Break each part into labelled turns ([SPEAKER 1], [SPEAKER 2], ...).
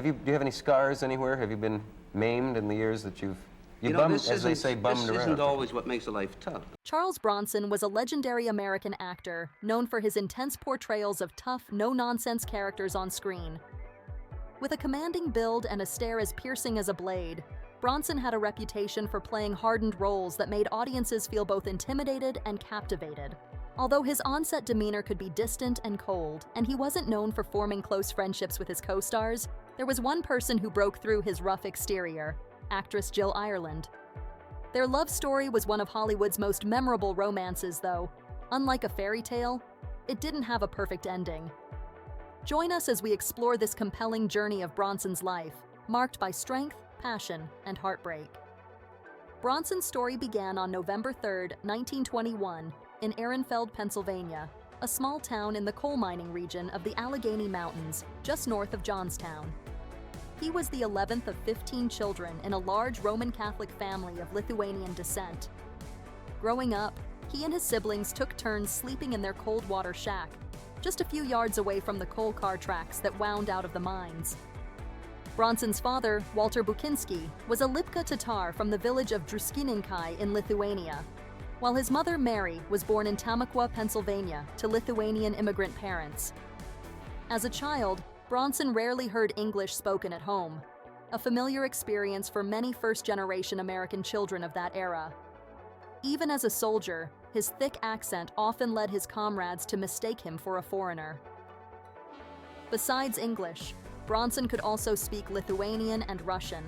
[SPEAKER 1] Do you have any scars anywhere? Have you been maimed in the years that you've bummed, as they say, bummed around?
[SPEAKER 2] This isn't always what makes a life tough.
[SPEAKER 3] Charles Bronson was a legendary American actor known for his intense portrayals of tough, no-nonsense characters on screen. With a commanding build and a stare as piercing as a blade, Bronson had a reputation for playing hardened roles that made audiences feel both intimidated and captivated. Although his on-set demeanor could be distant and cold, and he wasn't known for forming close friendships with his co-stars, there was one person who broke through his rough exterior: actress Jill Ireland. Their love story was one of Hollywood's most memorable romances, though, unlike a fairy tale, it didn't have a perfect ending. Join us as we explore this compelling journey of Bronson's life, marked by strength, passion, and heartbreak. Bronson's story began on November 3, 1921, in Ehrenfeld, Pennsylvania, a small town in the coal mining region of the Allegheny Mountains, just north of Johnstown. He was the 11th of 15 children in a large Roman Catholic family of Lithuanian descent. Growing up, he and his siblings took turns sleeping in their cold water shack, just a few yards away from the coal car tracks that wound out of the mines. Bronson's father, Walter Bukinski, was a Lipka Tatar from the village of Druskininkai in Lithuania, while his mother, Mary, was born in Tamaqua, Pennsylvania, to Lithuanian immigrant parents. As a child, Bronson rarely heard English spoken at home, a familiar experience for many first-generation American children of that era. Even as a soldier, his thick accent often led his comrades to mistake him for a foreigner. Besides English, Bronson could also speak Lithuanian and Russian,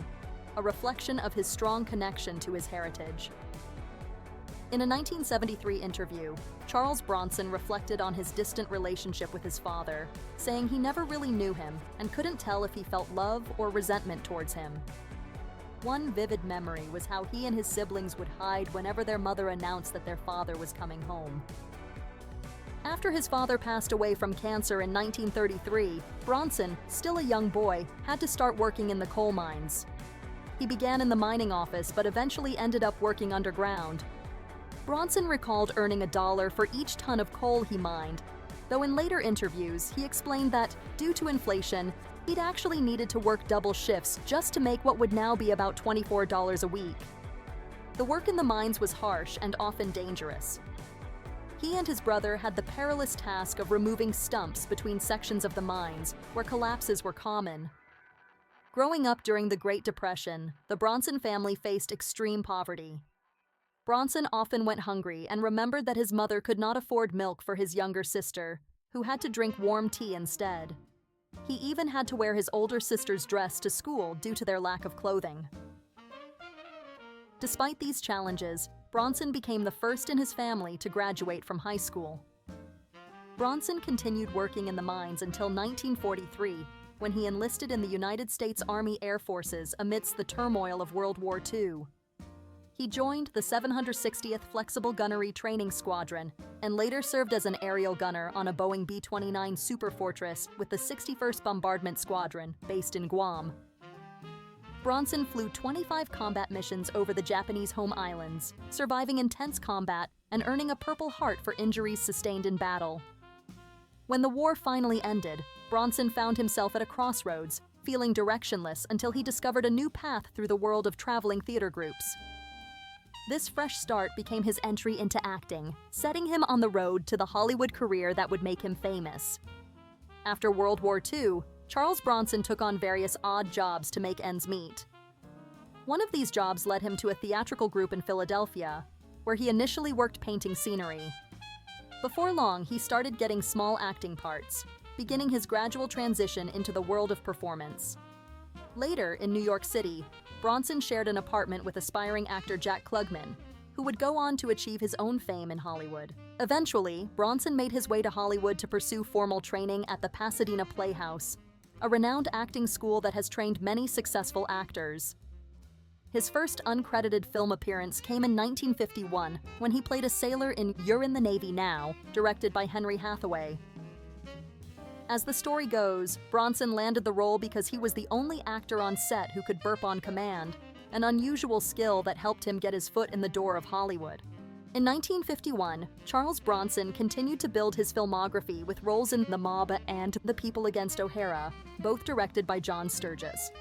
[SPEAKER 3] a reflection of his strong connection to his heritage. In a 1973 interview, Charles Bronson reflected on his distant relationship with his father, saying he never really knew him and couldn't tell if he felt love or resentment towards him. One vivid memory was how he and his siblings would hide whenever their mother announced that their father was coming home. After his father passed away from cancer in 1933, Bronson, still a young boy, had to start working in the coal mines. He began in the mining office but eventually ended up working underground. Bronson recalled earning $1 for each ton of coal he mined, though in later interviews he explained that, due to inflation, he'd actually needed to work double shifts just to make what would now be about $24 a week. The work in the mines was harsh and often dangerous. He and his brother had the perilous task of removing stumps between sections of the mines, where collapses were common. Growing up during the Great Depression, the Bronson family faced extreme poverty. Bronson often went hungry and remembered that his mother could not afford milk for his younger sister, who had to drink warm tea instead. He even had to wear his older sister's dress to school due to their lack of clothing. Despite these challenges, Bronson became the first in his family to graduate from high school. Bronson continued working in the mines until 1943, when he enlisted in the United States Army Air Forces amidst the turmoil of World War II. He joined the 760th Flexible Gunnery Training Squadron and later served as an aerial gunner on a Boeing B-29 Superfortress with the 61st Bombardment Squadron, based in Guam. Bronson flew 25 combat missions over the Japanese home islands, surviving intense combat and earning a Purple Heart for injuries sustained in battle. When the war finally ended, Bronson found himself at a crossroads, feeling directionless until he discovered a new path through the world of traveling theater groups. This fresh start became his entry into acting, setting him on the road to the Hollywood career that would make him famous. After World War II, Charles Bronson took on various odd jobs to make ends meet. One of these jobs led him to a theatrical group in Philadelphia, where he initially worked painting scenery. Before long, he started getting small acting parts, beginning his gradual transition into the world of performance. Later, in New York City, Bronson shared an apartment with aspiring actor Jack Klugman, who would go on to achieve his own fame in Hollywood. Eventually, Bronson made his way to Hollywood to pursue formal training at the Pasadena Playhouse, a renowned acting school that has trained many successful actors. His first uncredited film appearance came in 1951 when he played a sailor in You're in the Navy Now, directed by Henry Hathaway. As the story goes, Bronson landed the role because he was the only actor on set who could burp on command, an unusual skill that helped him get his foot in the door of Hollywood. In 1951, Charles Bronson continued to build his filmography with roles in The Mob and The People Against O'Hara, both directed by John Sturges.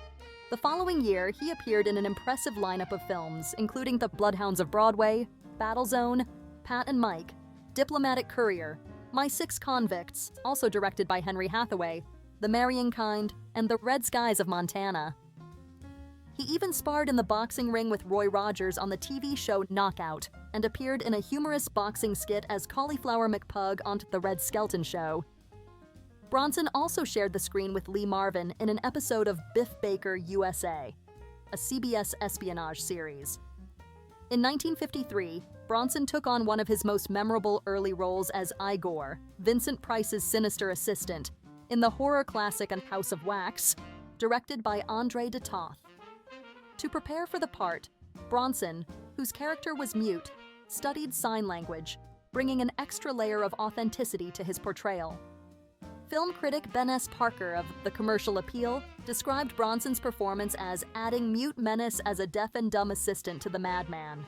[SPEAKER 3] The following year, he appeared in an impressive lineup of films, including The Bloodhounds of Broadway, Battle Zone, Pat and Mike, Diplomatic Courier, My Six Convicts, also directed by Henry Hathaway, The Marrying Kind, and The Red Skies of Montana. He even sparred in the boxing ring with Roy Rogers on the TV show Knockout, and appeared in a humorous boxing skit as Cauliflower McPug on The Red Skelton Show. Bronson also shared the screen with Lee Marvin in an episode of Biff Baker USA, a CBS espionage series. In 1953, Bronson took on one of his most memorable early roles as Igor, Vincent Price's sinister assistant, in the horror classic House of Wax, directed by André de Toth. To prepare for the part, Bronson, whose character was mute, studied sign language, bringing an extra layer of authenticity to his portrayal. Film critic Ben S. Parker of The Commercial Appeal described Bronson's performance as adding mute menace as a deaf and dumb assistant to the madman.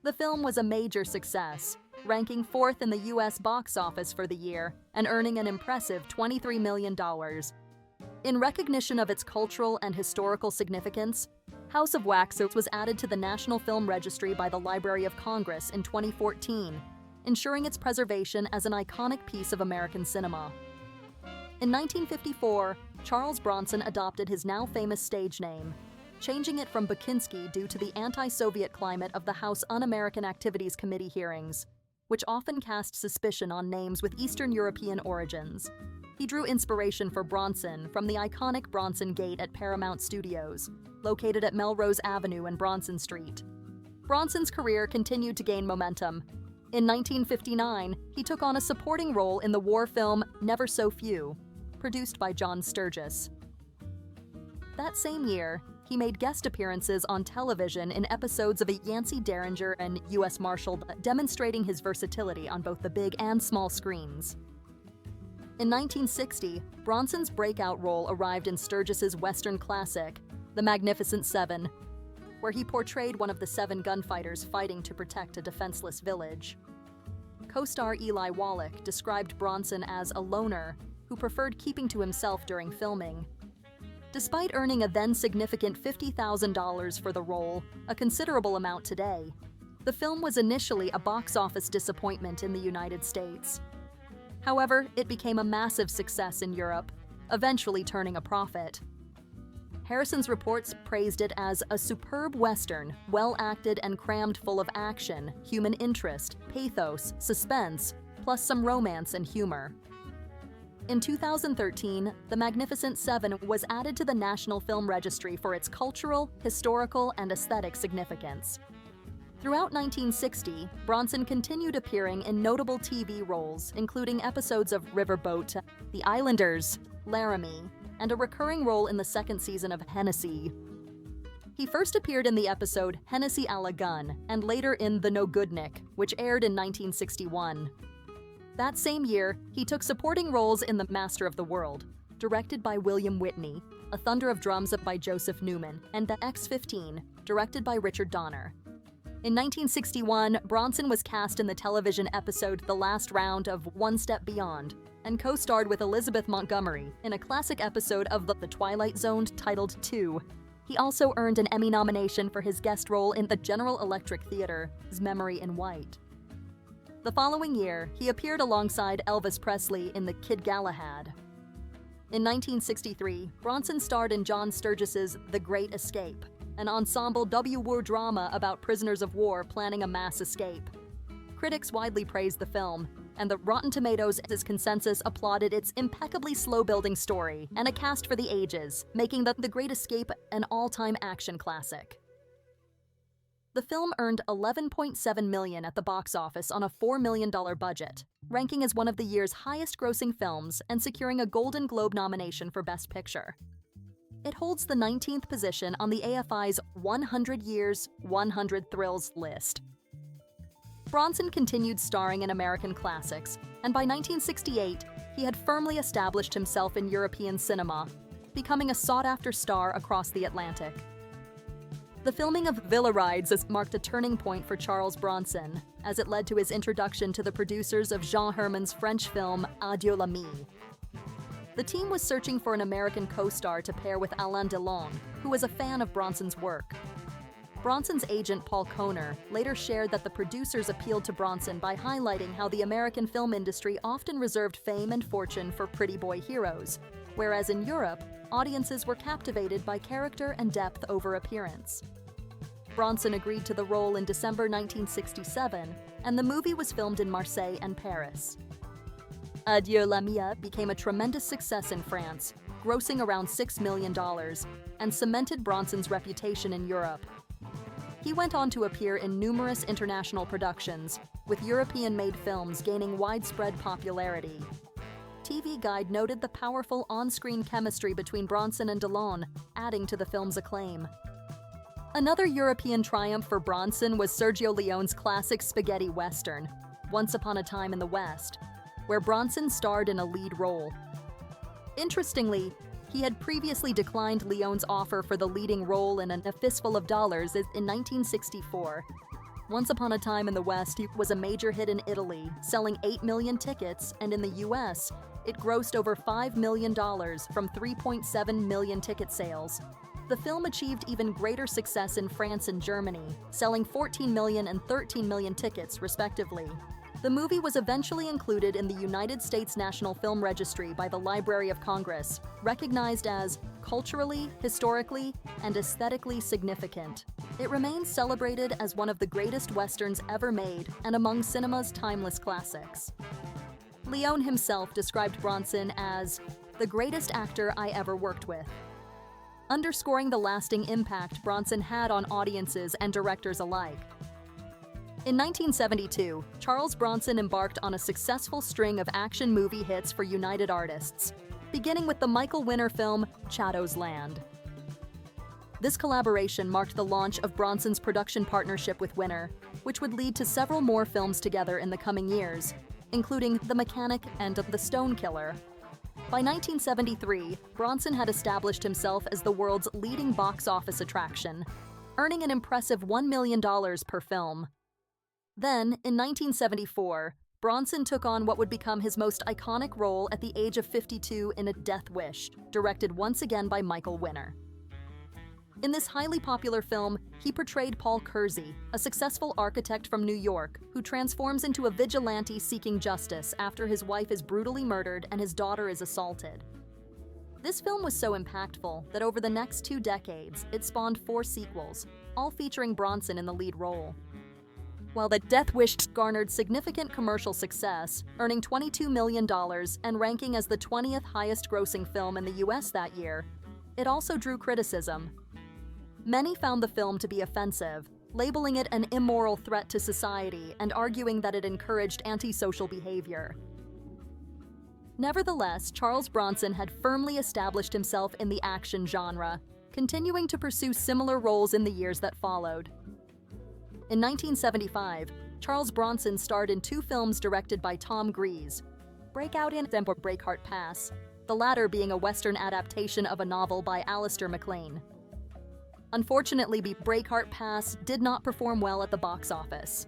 [SPEAKER 3] The film was a major success, ranking 4th in the U.S. box office for the year and earning an impressive $23 million. In recognition of its cultural and historical significance, House of Wax was added to the National Film Registry by the Library of Congress in 2014, ensuring its preservation as an iconic piece of American cinema. In 1954, Charles Bronson adopted his now famous stage name, changing it from Bakinski due to the anti-Soviet climate of the House Un-American Activities Committee hearings, which often cast suspicion on names with Eastern European origins. He drew inspiration for Bronson from the iconic Bronson Gate at Paramount Studios, located at Melrose Avenue and Bronson Street. Bronson's career continued to gain momentum. In 1959, he took on a supporting role in the war film Never So Few, produced by John Sturges. That same year, he made guest appearances on television in episodes of A Yancey Derringer and U.S. Marshal, demonstrating his versatility on both the big and small screens. In 1960, Bronson's breakout role arrived in Sturges's Western classic, The Magnificent Seven, where he portrayed one of the 7 gunfighters fighting to protect a defenseless village. Co-star Eli Wallach described Bronson as a loner who preferred keeping to himself during filming. Despite earning a then-significant $50,000 for the role, a considerable amount today, the film was initially a box office disappointment in the United States. However, it became a massive success in Europe, eventually turning a profit. Harrison's reports praised it as a superb Western, well-acted and crammed full of action, human interest, pathos, suspense, plus some romance and humor. In 2013, The Magnificent Seven was added to the National Film Registry for its cultural, historical, and aesthetic significance. Throughout 1960, Bronson continued appearing in notable TV roles, including episodes of Riverboat, The Islanders, Laramie, and a recurring role in the 2nd season of Hennessy. He first appeared in the episode Hennessy a la Gun, and later in The No Goodnick, which aired in 1961. That same year, he took supporting roles in The Master of the World, directed by William Whitney, A Thunder of Drums by Joseph Newman, and The X-15, directed by Richard Donner. In 1961, Bronson was cast in the television episode The Last Round of One Step Beyond, and co-starred with Elizabeth Montgomery in a classic episode of The Twilight Zone titled 2. He also earned an Emmy nomination for his guest role in the General Electric Theater's Memory in White. The following year, he appeared alongside Elvis Presley in The Kid Galahad. In 1963, Bronson starred in John Sturges's The Great Escape, an ensemble war drama about prisoners of war planning a mass escape. Critics widely praised the film, and the Rotten Tomatoes consensus applauded its impeccably slow-building story and a cast for the ages, making The Great Escape an all-time action classic. The film earned $11.7 million at the box office on a $4 million budget, ranking as one of the year's highest-grossing films and securing a Golden Globe nomination for Best Picture. It holds the 19th position on the AFI's 100 Years, 100 Thrills list. Bronson continued starring in American classics, and by 1968, he had firmly established himself in European cinema, becoming a sought-after star across the Atlantic. The filming of Villa Rides marked a turning point for Charles Bronson, as it led to his introduction to the producers of Jean Herman's French film Adieu l'ami. The team was searching for an American co-star to pair with Alain Delon, who was a fan of Bronson's work. Bronson's agent, Paul Kohner, later shared that the producers appealed to Bronson by highlighting how the American film industry often reserved fame and fortune for pretty boy heroes, whereas in Europe, audiences were captivated by character and depth over appearance. Bronson agreed to the role in December 1967, and the movie was filmed in Marseille and Paris. Adieu l'ami became a tremendous success in France, grossing around $6 million, and cemented Bronson's reputation in Europe. He went on to appear in numerous international productions, with European-made films gaining widespread popularity. TV Guide noted the powerful on-screen chemistry between Bronson and Delon, adding to the film's acclaim. Another European triumph for Bronson was Sergio Leone's classic spaghetti western, Once Upon a Time in the West, where Bronson starred in a lead role. Interestingly, he had previously declined Leone's offer for the leading role in A Fistful of Dollars in 1964. Once Upon a Time in the West was a major hit in Italy, selling 8 million tickets, and in the US, it grossed over $5 million from 3.7 million ticket sales. The film achieved even greater success in France and Germany, selling 14 million and 13 million tickets, respectively. The movie was eventually included in the United States National Film Registry by the Library of Congress, recognized as culturally, historically, and aesthetically significant. It remains celebrated as one of the greatest westerns ever made and among cinema's timeless classics. Leone himself described Bronson as the greatest actor I ever worked with, underscoring the lasting impact Bronson had on audiences and directors alike. In 1972, Charles Bronson embarked on a successful string of action movie hits for United Artists, beginning with the Michael Winner film Chatto's Land. This collaboration marked the launch of Bronson's production partnership with Winner, which would lead to several more films together in the coming years, including The Mechanic and The Stone Killer. By 1973, Bronson had established himself as the world's leading box office attraction, earning an impressive $1 million per film. Then, in 1974, Bronson took on what would become his most iconic role at the age of 52 in A Death Wish, directed once again by Michael Winner. In this highly popular film, he portrayed Paul Kersey, a successful architect from New York who transforms into a vigilante seeking justice after his wife is brutally murdered and his daughter is assaulted. This film was so impactful that over the next 2 decades, it spawned 4 sequels, all featuring Bronson in the lead role. While The Death Wish garnered significant commercial success, earning $22 million and ranking as the 20th highest-grossing film in the US that year, it also drew criticism. Many found the film to be offensive, labeling it an immoral threat to society and arguing that it encouraged antisocial behavior. Nevertheless, Charles Bronson had firmly established himself in the action genre, continuing to pursue similar roles in the years that followed. In 1975, Charles Bronson starred in 2 films directed by Tom Grease, Breakout In and Breakheart Pass, the latter being a Western adaptation of a novel by Alistair MacLean. Unfortunately, Breakheart Pass did not perform well at the box office.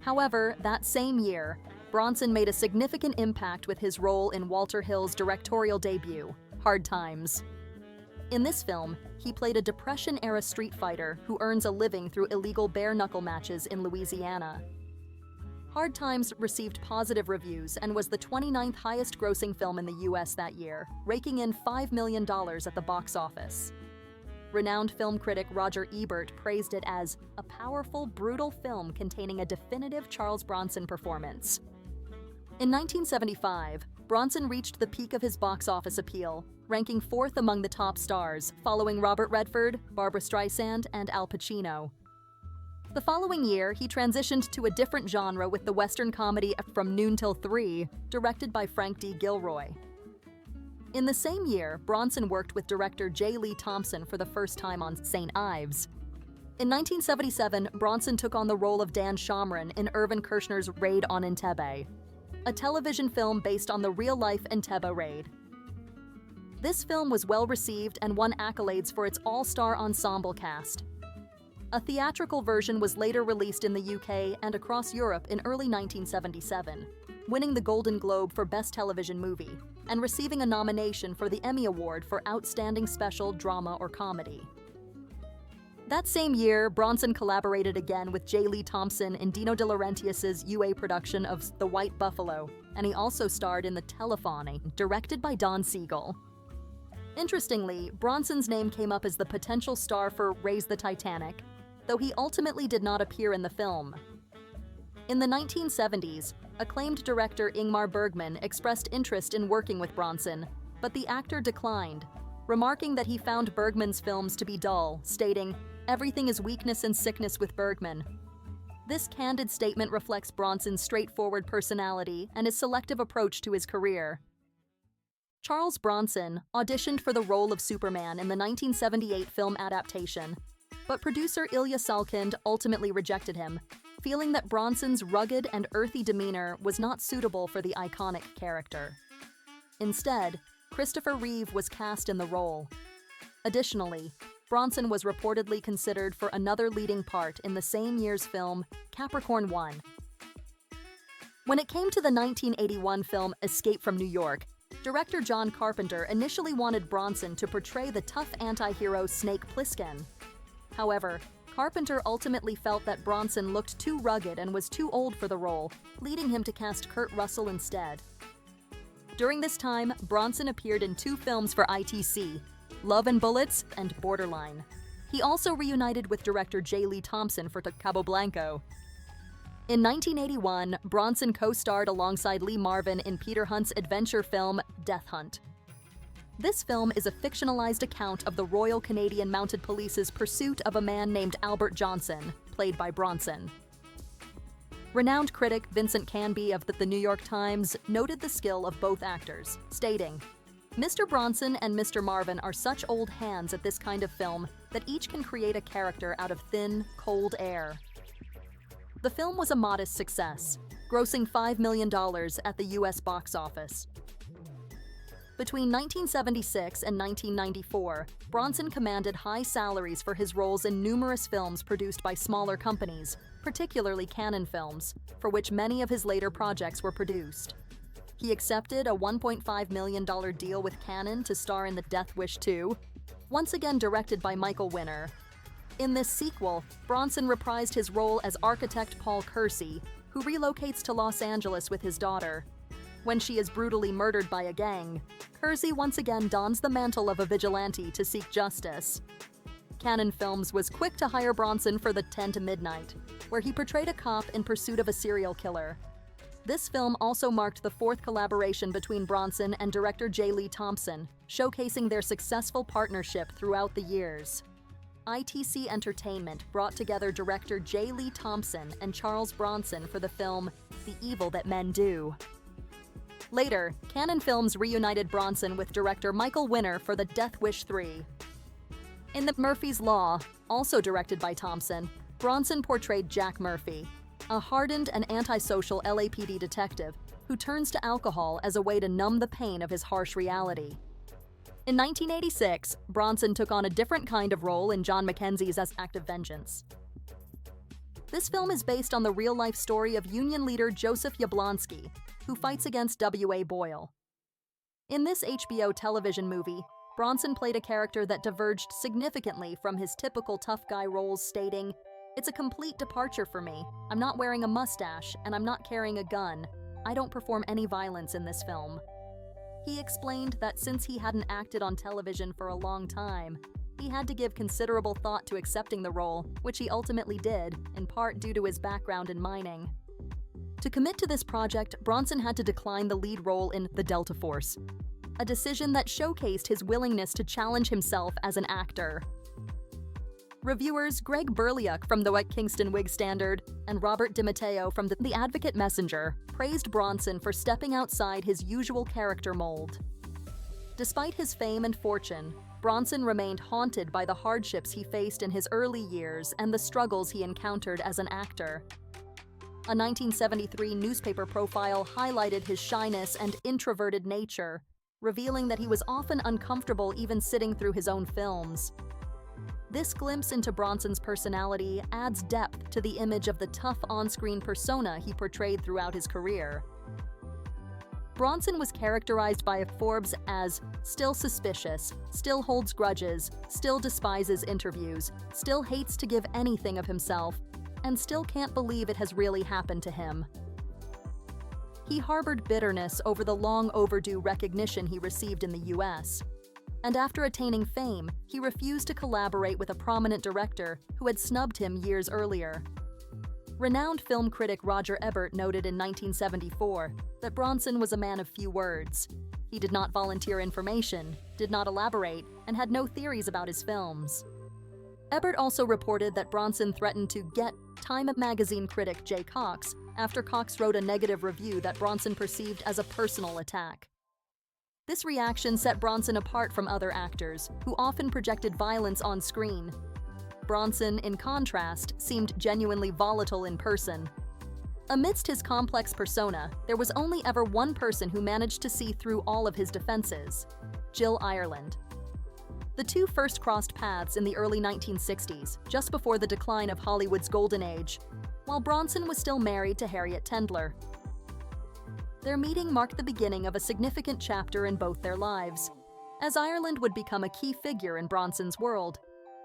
[SPEAKER 3] However, that same year, Bronson made a significant impact with his role in Walter Hill's directorial debut, Hard Times. In this film, he played a Depression-era street fighter who earns a living through illegal bare-knuckle matches in Louisiana. Hard Times received positive reviews and was the 29th highest-grossing film in the US that year, raking in $5 million at the box office. Renowned film critic Roger Ebert praised it as a powerful, brutal film containing a definitive Charles Bronson performance. In 1975, Bronson reached the peak of his box office appeal, ranking 4th among the top stars, following Robert Redford, Barbra Streisand, and Al Pacino. The following year, he transitioned to a different genre with the Western comedy From Noon Till 3, directed by Frank D. Gilroy. In the same year, Bronson worked with director J. Lee Thompson for the first time on St. Ives. In 1977, Bronson took on the role of Dan Shomron in Irvin Kershner's Raid on Entebbe, a television film based on the real-life Entebbe raid. This film was well-received and won accolades for its all-star ensemble cast. A theatrical version was later released in the UK and across Europe in early 1977, winning the Golden Globe for Best Television Movie and receiving a nomination for the Emmy Award for Outstanding Special Drama or Comedy. That same year, Bronson collaborated again with J. Lee Thompson in Dino De Laurentiis' UA production of The White Buffalo, and he also starred in The Telephony, directed by Don Siegel. Interestingly, Bronson's name came up as the potential star for Raise the Titanic, though he ultimately did not appear in the film. In the 1970s, acclaimed director Ingmar Bergman expressed interest in working with Bronson, but the actor declined, remarking that he found Bergman's films to be dull, stating, "Everything is weakness and sickness with Bergman." This candid statement reflects Bronson's straightforward personality and his selective approach to his career. Charles Bronson auditioned for the role of Superman in the 1978 film adaptation, but producer Ilya Salkind ultimately rejected him, feeling that Bronson's rugged and earthy demeanor was not suitable for the iconic character. Instead, Christopher Reeve was cast in the role. Additionally, Bronson was reportedly considered for another leading part in the same year's film, Capricorn 1. When it came to the 1981 film Escape from New York, director John Carpenter initially wanted Bronson to portray the tough anti-hero Snake Plissken. However, Carpenter ultimately felt that Bronson looked too rugged and was too old for the role, leading him to cast Kurt Russell instead. During this time, Bronson appeared in 2 films for ITC, Love and Bullets and Borderline. He also reunited with director J. Lee Thompson for Cabo Blanco. In 1981, Bronson co-starred alongside Lee Marvin in Peter Hunt's adventure film Death Hunt. This film is a fictionalized account of the Royal Canadian Mounted Police's pursuit of a man named Albert Johnson, played by Bronson. Renowned critic Vincent Canby of the New York Times noted the skill of both actors, stating, "Mr. Bronson and Mr. Marvin are such old hands at this kind of film that each can create a character out of thin, cold air." The film was a modest success, grossing $5 million at the US box office. Between 1976 and 1994, Bronson commanded high salaries for his roles in numerous films produced by smaller companies, particularly Cannon Films, for which many of his later projects were produced. He accepted a $1.5 million deal with Cannon to star in The Death Wish 2, once again directed by Michael Winner. In this sequel, Bronson reprised his role as architect Paul Kersey, who relocates to Los Angeles with his daughter. When she is brutally murdered by a gang, Kersey once again dons the mantle of a vigilante to seek justice. Cannon Films was quick to hire Bronson for The 10 to Midnight, where he portrayed a cop in pursuit of a serial killer. This film also marked the 4th collaboration between Bronson and director J. Lee Thompson, showcasing their successful partnership throughout the years. ITC Entertainment brought together director J. Lee Thompson and Charles Bronson for the film The Evil That Men Do. Later, Cannon Films reunited Bronson with director Michael Winner for The Death Wish 3. In The Murphy's Law, also directed by Thompson, Bronson portrayed Jack Murphy, a hardened and antisocial LAPD detective who turns to alcohol as a way to numb the pain of his harsh reality. In 1986, Bronson took on a different kind of role in John Mackenzie's As Act of Vengeance. This film is based on the real-life story of Union leader Joseph Yablonsky, who fights against W.A. Boyle. In this HBO television movie, Bronson played a character that diverged significantly from his typical tough guy roles, stating, "It's a complete departure for me. I'm not wearing a mustache, and I'm not carrying a gun. I don't perform any violence in this film." He explained that since he hadn't acted on television for a long time, he had to give considerable thought to accepting the role, which he ultimately did, in part due to his background in mining. To commit to this project, Bronson had to decline the lead role in The Delta Force, a decision that showcased his willingness to challenge himself as an actor. Reviewers Greg Berliuk from the Kingston Whig Standard and Robert DiMatteo from the Advocate Messenger praised Bronson for stepping outside his usual character mold. Despite his fame and fortune, Bronson remained haunted by the hardships he faced in his early years and the struggles he encountered as an actor. A 1973 newspaper profile highlighted his shyness and introverted nature, revealing that he was often uncomfortable even sitting through his own films. This glimpse into Bronson's personality adds depth to the image of the tough on-screen persona he portrayed throughout his career. Bronson was characterized by Forbes as still suspicious, still holds grudges, still despises interviews, still hates to give anything of himself, and still can't believe it has really happened to him. He harbored bitterness over the long overdue recognition he received in the US. And after attaining fame, he refused to collaborate with a prominent director who had snubbed him years earlier. Renowned film critic Roger Ebert noted in 1974 that Bronson was a man of few words. He did not volunteer information, did not elaborate, and had no theories about his films. Ebert also reported that Bronson threatened to get Time magazine critic Jay Cox after Cox wrote a negative review that Bronson perceived as a personal attack. This reaction set Bronson apart from other actors, who often projected violence on screen. Bronson, in contrast, seemed genuinely volatile in person. Amidst his complex persona, there was only ever one person who managed to see through all of his defenses: Jill Ireland. The two first crossed paths in the early 1960s, just before the decline of Hollywood's golden age, while Bronson was still married to Harriet Tendler. Their meeting marked the beginning of a significant chapter in both their lives, as Ireland would become a key figure in Bronson's world,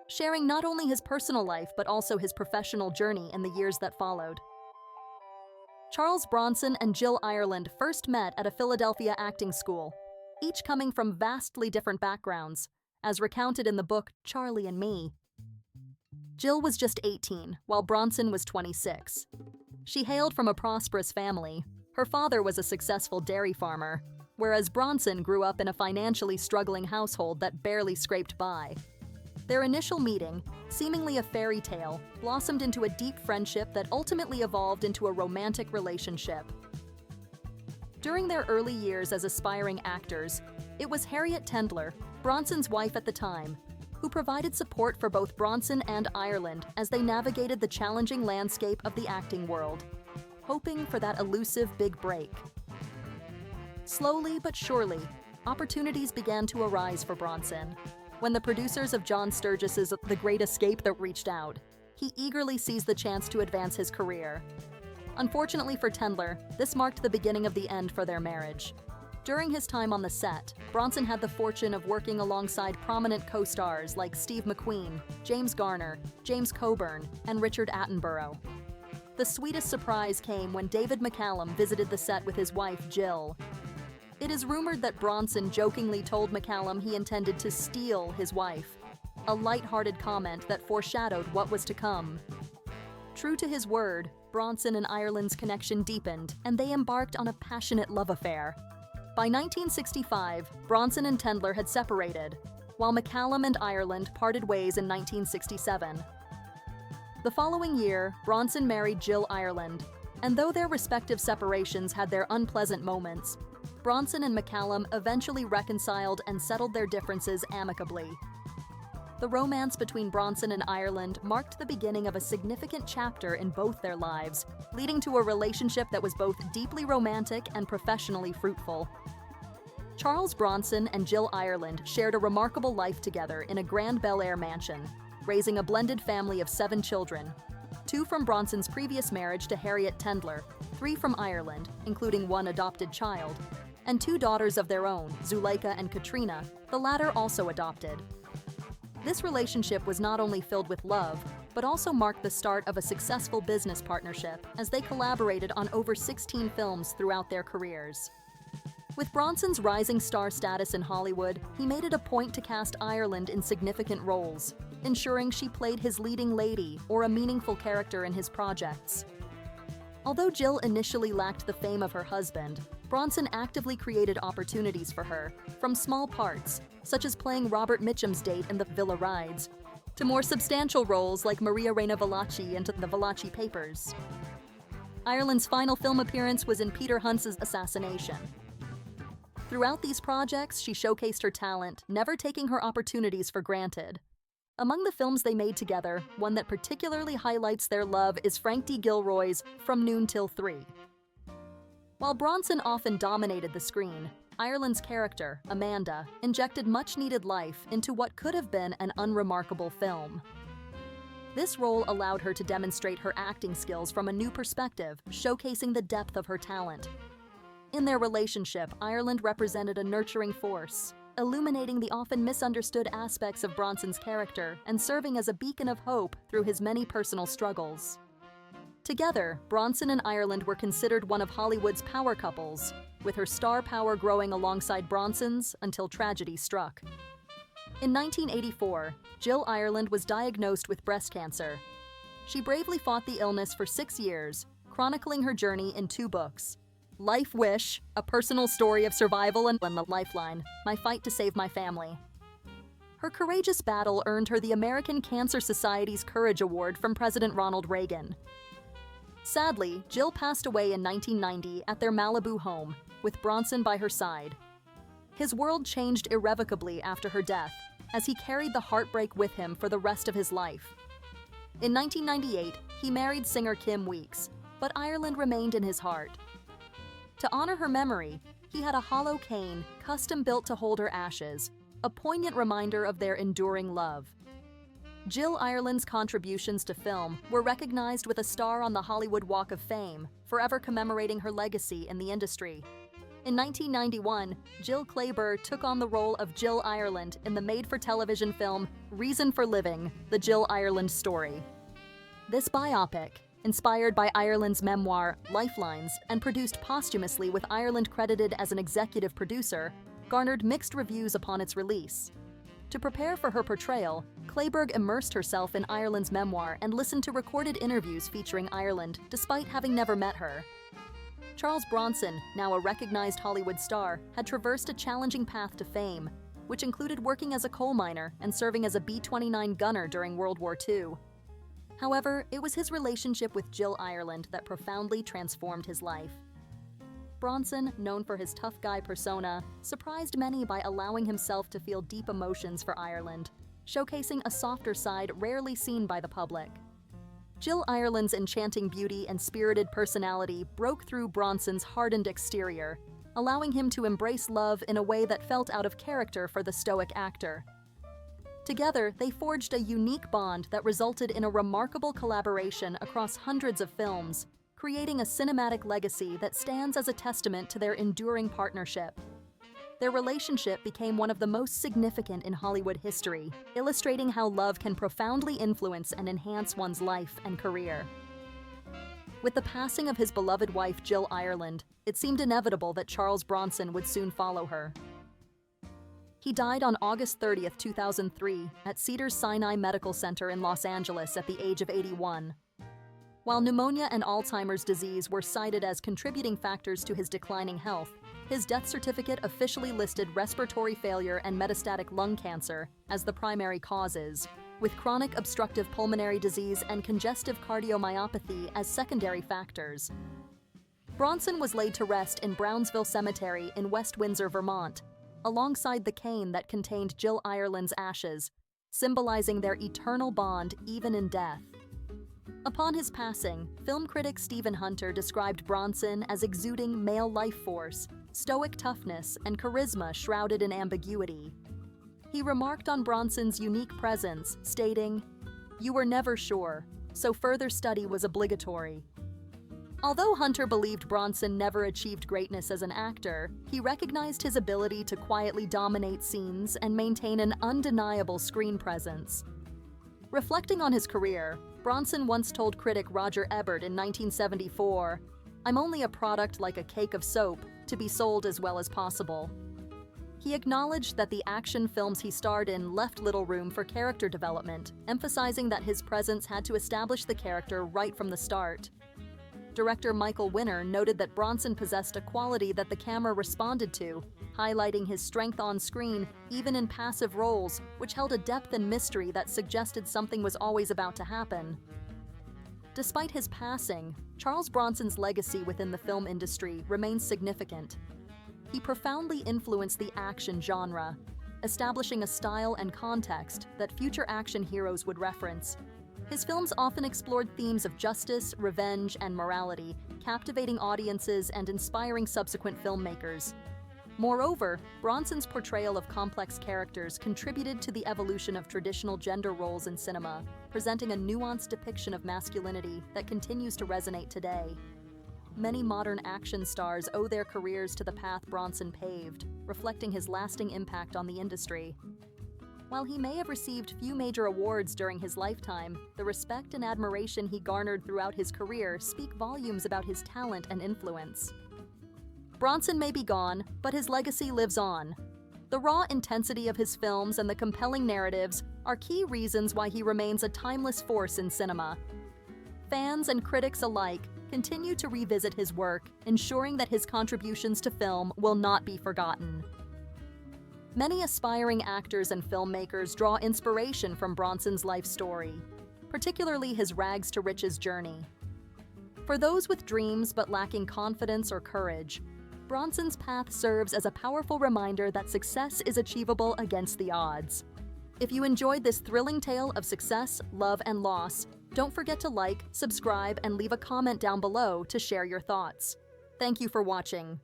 [SPEAKER 3] sharing not only his personal life but also his professional journey in the years that followed. Charles Bronson and Jill Ireland first met at a Philadelphia acting school, each coming from vastly different backgrounds, as recounted in the book Charlie and Me. Jill was just 18, while Bronson was 26. She hailed from a prosperous family. Her father was a successful dairy farmer, whereas Bronson grew up in a financially struggling household that barely scraped by. Their initial meeting, seemingly a fairy tale, blossomed into a deep friendship that ultimately evolved into a romantic relationship. During their early years as aspiring actors, it was Harriet Tendler, Bronson's wife at the time, who provided support for both Bronson and Ireland as they navigated the challenging landscape of the acting world, hoping for that elusive big break. Slowly but surely, opportunities began to arise for Bronson. When the producers of John Sturgis's The Great Escape that reached out, he eagerly seized the chance to advance his career. Unfortunately for Tendler, this marked the beginning of the end for their marriage. During his time on the set, Bronson had the fortune of working alongside prominent co-stars like Steve McQueen, James Garner, James Coburn, and Richard Attenborough. The sweetest surprise came when David McCallum visited the set with his wife, Jill. It is rumored that Bronson jokingly told McCallum he intended to steal his wife, a light-hearted comment that foreshadowed what was to come. True to his word, Bronson and Ireland's connection deepened, and they embarked on a passionate love affair. By 1965, Bronson and Tendler had separated, while McCallum and Ireland parted ways in 1967. The following year, Bronson married Jill Ireland, and though their respective separations had their unpleasant moments, Bronson and McCallum eventually reconciled and settled their differences amicably. The romance between Bronson and Ireland marked the beginning of a significant chapter in both their lives, leading to a relationship that was both deeply romantic and professionally fruitful. Charles Bronson and Jill Ireland shared a remarkable life together in a Grand Bel Air mansion, raising a blended family of 7 children, 2 from Bronson's previous marriage to Harriet Tendler, 3 from Ireland, including 1 adopted child, and 2 daughters of their own, Zuleika and Katrina, the latter also adopted. This relationship was not only filled with love, but also marked the start of a successful business partnership as they collaborated on over 16 films throughout their careers. With Bronson's rising star status in Hollywood, he made it a point to cast Ireland in significant roles, ensuring she played his leading lady or a meaningful character in his projects. Although Jill initially lacked the fame of her husband, Bronson actively created opportunities for her, from small parts, such as playing Robert Mitchum's date in The Villa Rides, to more substantial roles like Maria Reina Valachi in The Valachi Papers. Ireland's final film appearance was in Peter Hunts's Assassination. Throughout these projects, she showcased her talent, never taking her opportunities for granted. Among the films they made together, one that particularly highlights their love is Frank D. Gilroy's From Noon Till 3. While Bronson often dominated the screen, Ireland's character, Amanda, injected much-needed life into what could have been an unremarkable film. This role allowed her to demonstrate her acting skills from a new perspective, showcasing the depth of her talent. In their relationship, Ireland represented a nurturing force, illuminating the often misunderstood aspects of Bronson's character and serving as a beacon of hope through his many personal struggles. Together, Bronson and Ireland were considered one of Hollywood's power couples, with her star power growing alongside Bronson's until tragedy struck. In 1984, Jill Ireland was diagnosed with breast cancer. She bravely fought the illness for 6 years, chronicling her journey in 2 books: Life Wish, a personal story of survival, and The Lifeline, my fight to save my family. Her courageous battle earned her the American Cancer Society's Courage Award from President Ronald Reagan. Sadly, Jill passed away in 1990 at their Malibu home, with Bronson by her side. His world changed irrevocably after her death, as he carried the heartbreak with him for the rest of his life. In 1998, he married singer Kim Weeks, but Ireland remained in his heart. To honor her memory, he had a hollow cane custom-built to hold her ashes, a poignant reminder of their enduring love. Jill Ireland's contributions to film were recognized with a star on the Hollywood Walk of Fame, forever commemorating her legacy in the industry. In 1991, Jill Clayburgh took on the role of Jill Ireland in the made-for-television film Reason for Living: The Jill Ireland Story. This biopic, inspired by Ireland's memoir Lifelines and produced posthumously with Ireland credited as an executive producer, garnered mixed reviews upon its release. To prepare for her portrayal, Clayburgh immersed herself in Ireland's memoir and listened to recorded interviews featuring Ireland, despite having never met her. Charles Bronson, now a recognized Hollywood star, had traversed a challenging path to fame, which included working as a coal miner and serving as a B-29 gunner during World War II. However, it was his relationship with Jill Ireland that profoundly transformed his life. Bronson, known for his tough guy persona, surprised many by allowing himself to feel deep emotions for Ireland, showcasing a softer side rarely seen by the public. Jill Ireland's enchanting beauty and spirited personality broke through Bronson's hardened exterior, allowing him to embrace love in a way that felt out of character for the stoic actor. Together, they forged a unique bond that resulted in a remarkable collaboration across hundreds of films, creating a cinematic legacy that stands as a testament to their enduring partnership. Their relationship became one of the most significant in Hollywood history, illustrating how love can profoundly influence and enhance one's life and career. With the passing of his beloved wife Jill Ireland, it seemed inevitable that Charles Bronson would soon follow her. He died on August 30, 2003, at Cedars-Sinai Medical Center in Los Angeles at the age of 81. While pneumonia and Alzheimer's disease were cited as contributing factors to his declining health, his death certificate officially listed respiratory failure and metastatic lung cancer as the primary causes, with chronic obstructive pulmonary disease and congestive cardiomyopathy as secondary factors. Bronson was laid to rest in Brownsville Cemetery in West Windsor, Vermont, alongside the cane that contained Jill Ireland's ashes, symbolizing their eternal bond even in death. Upon his passing, film critic Stephen Hunter described Bronson as exuding male life force, stoic toughness, and charisma shrouded in ambiguity. He remarked on Bronson's unique presence, stating, "You were never sure, so further study was obligatory." Although Hunter believed Bronson never achieved greatness as an actor, he recognized his ability to quietly dominate scenes and maintain an undeniable screen presence. Reflecting on his career, Bronson once told critic Roger Ebert in 1974, "I'm only a product like a cake of soap, to be sold as well as possible." He acknowledged that the action films he starred in left little room for character development, emphasizing that his presence had to establish the character right from the start. Director Michael Winner noted that Bronson possessed a quality that the camera responded to, highlighting his strength on screen even in passive roles, which held a depth and mystery that suggested something was always about to happen. Despite his passing, Charles Bronson's legacy within the film industry remains significant. He profoundly influenced the action genre, establishing a style and context that future action heroes would reference. His films often explored themes of justice, revenge, and morality, captivating audiences and inspiring subsequent filmmakers. Moreover, Bronson's portrayal of complex characters contributed to the evolution of traditional gender roles in cinema, presenting a nuanced depiction of masculinity that continues to resonate today. Many modern action stars owe their careers to the path Bronson paved, reflecting his lasting impact on the industry. While he may have received few major awards during his lifetime, the respect and admiration he garnered throughout his career speak volumes about his talent and influence. Bronson may be gone, but his legacy lives on. The raw intensity of his films and the compelling narratives are key reasons why he remains a timeless force in cinema. Fans and critics alike continue to revisit his work, ensuring that his contributions to film will not be forgotten. Many aspiring actors and filmmakers draw inspiration from Bronson's life story, particularly his rags to riches journey. For those with dreams but lacking confidence or courage, Bronson's path serves as a powerful reminder that success is achievable against the odds. If you enjoyed this thrilling tale of success, love, and loss, don't forget to like, subscribe, and leave a comment down below to share your thoughts. Thank you for watching.